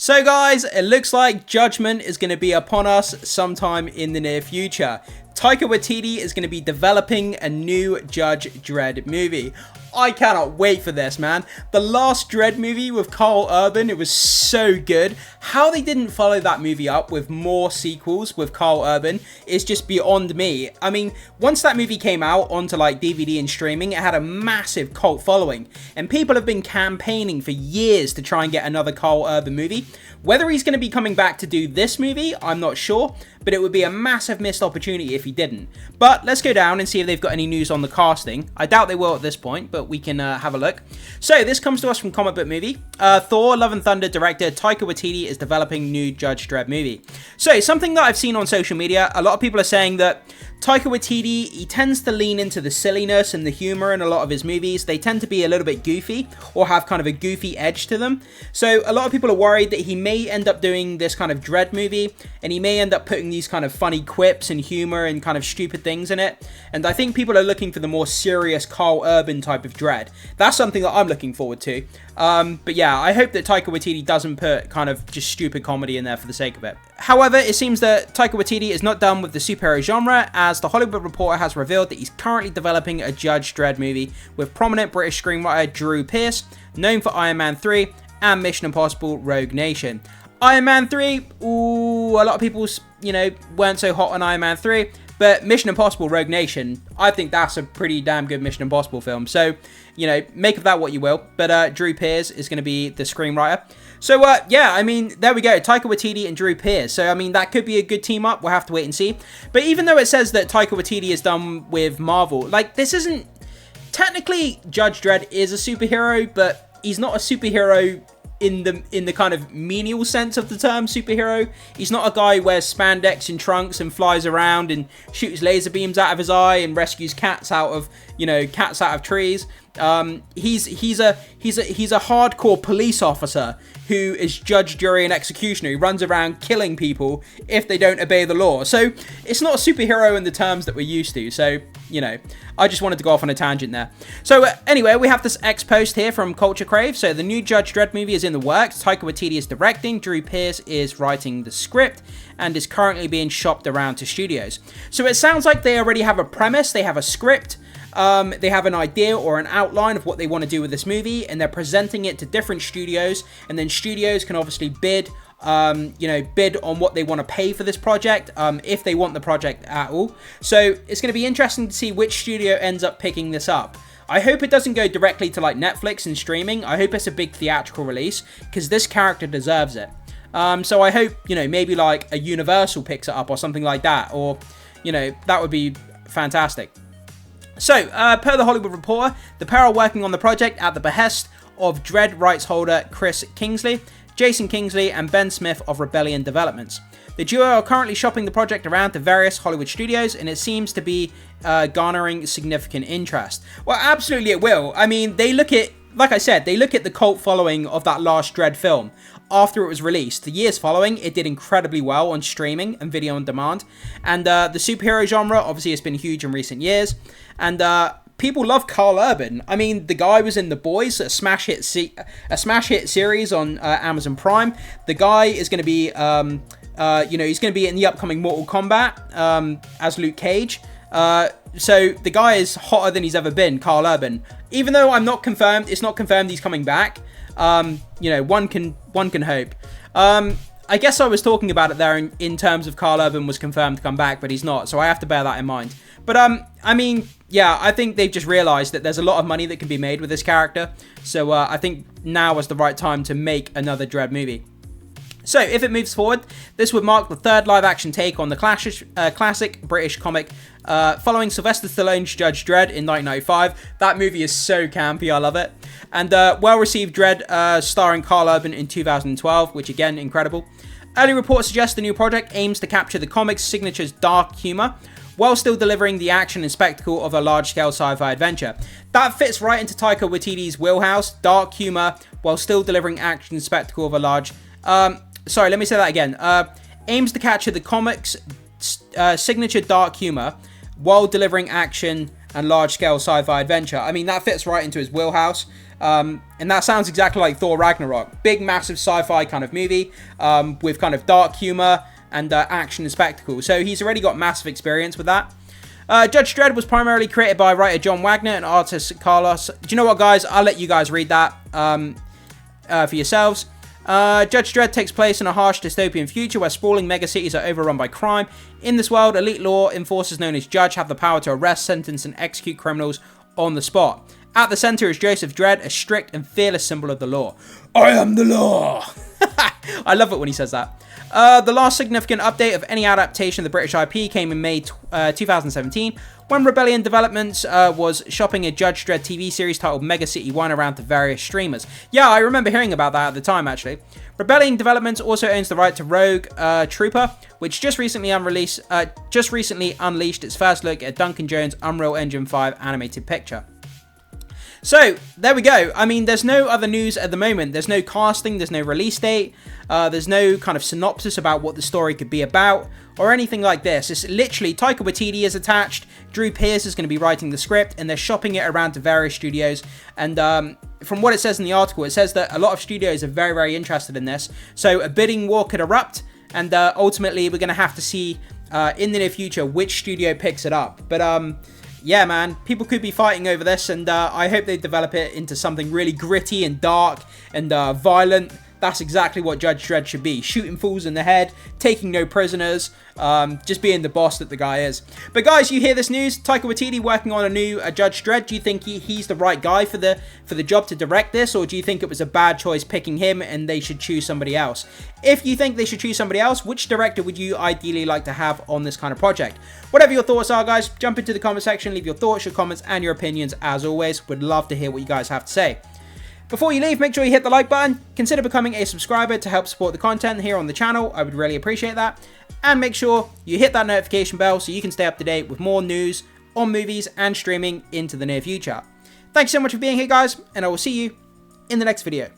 So guys, it looks like Judgment is going to be upon us sometime in the near future. Taika Waititi is going to be developing a new Judge Dredd movie. I cannot wait for this, man. The last Dredd movie with Karl Urban, it was so good. How they didn't follow that movie up with more sequels with Karl Urban is just beyond me. I mean, once that movie came out onto like DVD and streaming, it had a massive cult following. And people have been campaigning for years to try and get another Karl Urban movie. Whether he's going to be coming back to do this movie, I'm not sure, but it would be a massive missed opportunity if he didn't. But let's go down and see if they've got any news on the casting. I doubt they will at this point, but we can have a look. So this comes to us from Comic Book Movie. Thor, Love and Thunder director Taika Waititi is developing new Judge Dredd movie. So something that I've seen on social media, a lot of people are saying that Taika Waititi, he tends to lean into the silliness and the humor in a lot of his movies. They tend to be a little bit goofy or have kind of a goofy edge to them. So a lot of people are worried that he may end up doing this kind of Dredd movie and he may end up putting these kind of funny quips and humor and kind of stupid things in it. And I think people are looking for the more serious Karl Urban type of Dredd. That's something that I'm looking forward to. But yeah, I hope that Taika Waititi doesn't put kind of just stupid comedy in there for the sake of it. However, it seems that Taika Waititi is not done with the superhero genre, as The Hollywood Reporter has revealed that he's currently developing a Judge Dredd movie with prominent British screenwriter Drew Pearce, known for Iron Man 3 and Mission Impossible Rogue Nation. Iron Man 3, ooh, a lot of people, weren't so hot on Iron Man 3, but Mission Impossible Rogue Nation, I think that's a pretty damn good Mission Impossible film. So, make of that what you will. But Drew Pearce is going to be the screenwriter. So, yeah, I mean, there we go. Taika Waititi and Drew Pearce. So, I mean, that could be a good team up. We'll have to wait and see. But even though it says that Taika Waititi is done with Marvel, like, this isn't... Technically, Judge Dredd is a superhero, but he's not a superhero in the kind of menial sense of the term superhero. He's not a guy who wears spandex and trunks and flies around and shoots laser beams out of his eye and rescues cats out of trees. He's a hardcore police officer who is judge, jury, and executioner. He runs around killing people if they don't obey the law. So it's not a superhero in the terms that we're used to. So, I just wanted to go off on a tangent there. So anyway, we have this X post here from Culture Crave. So the new Judge Dredd movie is in the works. Taika Waititi is directing. Drew Pearce is writing the script and is currently being shopped around to studios. So it sounds like they already have a premise. They have a script. They have an idea or an outline of what they want to do with this movie, and they're presenting it to different studios, and then studios can obviously bid on what they want to pay for this project, if they want the project at all. So it's going to be interesting to see which studio ends up picking this up. I hope it doesn't go directly to like Netflix and streaming. I hope it's a big theatrical release, because this character deserves it. So I hope, maybe like a Universal picks it up or something like that, or, that would be fantastic. So, per the Hollywood Reporter, the pair are working on the project at the behest of Dredd rights holder Chris Kingsley, Jason Kingsley, and Ben Smith of Rebellion Developments. The duo are currently shopping the project around to various Hollywood studios, and it seems to be garnering significant interest. Well, absolutely it will. I mean, they look at the cult following of that last Dredd film. After it was released, the years following, it did incredibly well on streaming and video on demand. And the superhero genre, obviously, has been huge in recent years. And people love Karl Urban. I mean, the guy was in The Boys, a smash hit series on Amazon Prime. The guy is going to be, he's going to be in the upcoming Mortal Kombat as Luke Cage. So the guy is hotter than he's ever been, Karl Urban. Even though it's not confirmed he's coming back. One can hope. I guess I was talking about it there in terms of Karl Urban was confirmed to come back, but he's not, so I have to bear that in mind. But I mean, yeah, I think they've just realized that there's a lot of money that can be made with this character, so I think now is the right time to make another Dredd movie. So, if it moves forward, this would mark the third live-action take on the classic British comic, following Sylvester Stallone's Judge Dredd in 1995. That movie is so campy, I love it. And well-received Dredd, starring Karl Urban in 2012, which again, incredible. Early reports suggest the new project aims to capture the comic's signature's dark humour, while still delivering the action and spectacle of a large-scale sci-fi adventure. That fits right into Taika Waititi's wheelhouse, dark humour, while still delivering action and spectacle of a large... Sorry, let me say that again. Aims to capture the comic's signature dark humor while delivering action and large-scale sci-fi adventure. I mean, that fits right into his wheelhouse. And that sounds exactly like Thor Ragnarok. Big, massive sci-fi kind of movie with kind of dark humor and action and spectacle. So he's already got massive experience with that. Judge Dredd was primarily created by writer John Wagner and artist Carlos. Do you know what, guys? I'll let you guys read that for yourselves. Judge Dredd takes place in a harsh dystopian future where sprawling megacities are overrun by crime. In this world, elite law enforcers known as Judge have the power to arrest, sentence, and execute criminals on the spot. At the center is Joseph Dredd, a strict and fearless symbol of the law. I am the law! I love it when he says that. The last significant update of any adaptation of the British IP came in May 2017, when Rebellion Developments was shopping a Judge Dredd TV series titled Mega City 1 around to various streamers. Yeah, I remember hearing about that at the time, actually. Rebellion Developments also owns the right to Rogue Trooper, which just recently unleashed its first look at Duncan Jones' Unreal Engine 5 animated picture. So, there we go. I mean, there's no other news at the moment. There's no casting, there's no release date, there's no kind of synopsis about what the story could be about, or anything like this. It's literally, Taika Waititi is attached, Drew Pearce is going to be writing the script, and they're shopping it around to various studios, and from what it says in the article, it says that a lot of studios are very, very interested in this, so a bidding war could erupt, and ultimately, we're going to have to see in the near future which studio picks it up. But, yeah, man, people could be fighting over this, and I hope they develop it into something really gritty and dark and violent. That's exactly what Judge Dredd should be. Shooting fools in the head, taking no prisoners, just being the boss that the guy is. But guys, you hear this news? Taika Waititi working on a new Judge Dredd. Do you think he's the right guy for the job to direct this? Or do you think it was a bad choice picking him and they should choose somebody else? If you think they should choose somebody else, which director would you ideally like to have on this kind of project? Whatever your thoughts are, guys, jump into the comment section, leave your thoughts, your comments, and your opinions as always. Would love to hear what you guys have to say. Before you leave, make sure you hit the like button, consider becoming a subscriber to help support the content here on the channel, I would really appreciate that, and make sure you hit that notification bell so you can stay up to date with more news on movies and streaming into the near future. Thanks so much for being here, guys, and I will see you in the next video.